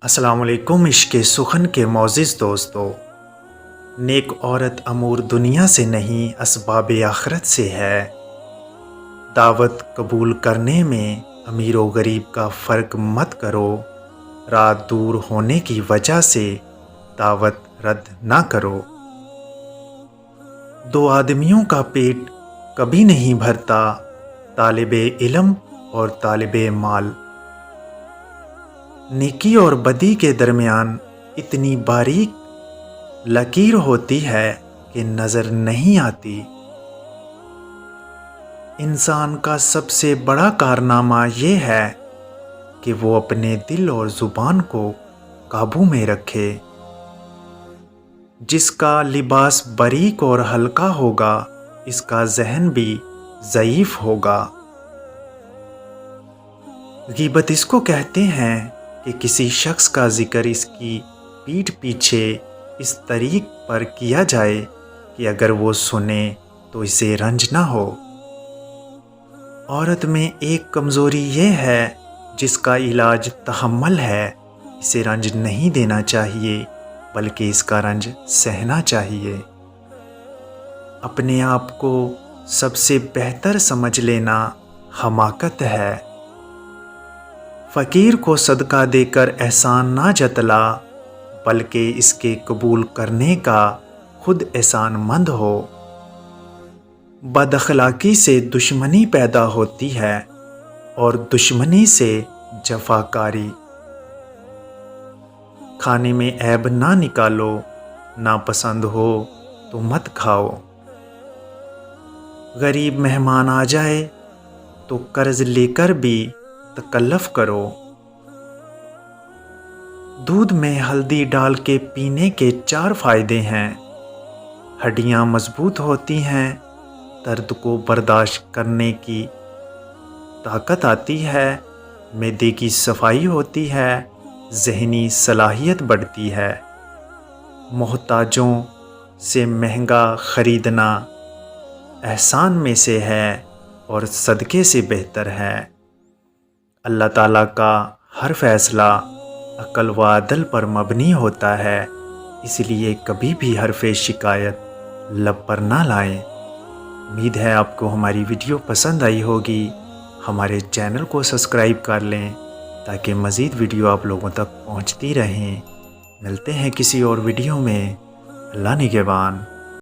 السلام علیکم عشق سخن کے معزز دوستو۔ نیک عورت امور دنیا سے نہیں اسباب آخرت سے ہے۔ دعوت قبول کرنے میں امیر و غریب کا فرق مت کرو، رات دور ہونے کی وجہ سے دعوت رد نہ کرو۔ دو آدمیوں کا پیٹ کبھی نہیں بھرتا، طالب علم اور طالب مال۔ نیکی اور بدی کے درمیان اتنی باریک لکیر ہوتی ہے کہ نظر نہیں آتی۔ انسان کا سب سے بڑا کارنامہ یہ ہے کہ وہ اپنے دل اور زبان کو قابو میں رکھے۔ جس کا لباس باریک اور ہلکا ہوگا، اس کا ذہن بھی ضعیف ہوگا۔ غیبت اس کو کہتے ہیں کہ کسی شخص کا ذکر اس کی پیٹھ پیچھے اس طریق پر کیا جائے کہ اگر وہ سنے تو اسے رنج نہ ہو۔ عورت میں ایک کمزوری یہ ہے جس کا علاج تحمل ہے۔ اسے رنج نہیں دینا چاہیے بلکہ اس کا رنج سہنا چاہیے۔ اپنے آپ کو سب سے بہتر سمجھ لینا حماقت ہے۔ فقیر کو صدقہ دے کر احسان نہ جتلا، بلکہ اس کے قبول کرنے کا خود احسان مند ہو۔ بد اخلاقی سے دشمنی پیدا ہوتی ہے اور دشمنی سے جفاکاری۔ کھانے میں عیب نہ نکالو، ناپسند ہو تو مت کھاؤ۔ غریب مہمان آ جائے تو قرض لے کر بھی تکلف کرو۔ دودھ میں ہلدی ڈال کے پینے کے 4 فائدے ہیں۔ ہڈیاں مضبوط ہوتی ہیں، درد کو برداشت کرنے کی طاقت آتی ہے، معدے کی صفائی ہوتی ہے، ذہنی صلاحیت بڑھتی ہے۔ محتاجوں سے مہنگا خریدنا احسان میں سے ہے اور صدقے سے بہتر ہے۔ اللہ تعالیٰ کا ہر فیصلہ عقل و عدل پر مبنی ہوتا ہے، اس لیے کبھی بھی حرف شکایت لب پر نہ لائیں۔ امید ہے آپ کو ہماری ویڈیو پسند آئی ہوگی۔ ہمارے چینل کو سبسکرائب کر لیں تاکہ مزید ویڈیو آپ لوگوں تک پہنچتی رہیں۔ ملتے ہیں کسی اور ویڈیو میں۔ اللہ نگہبان۔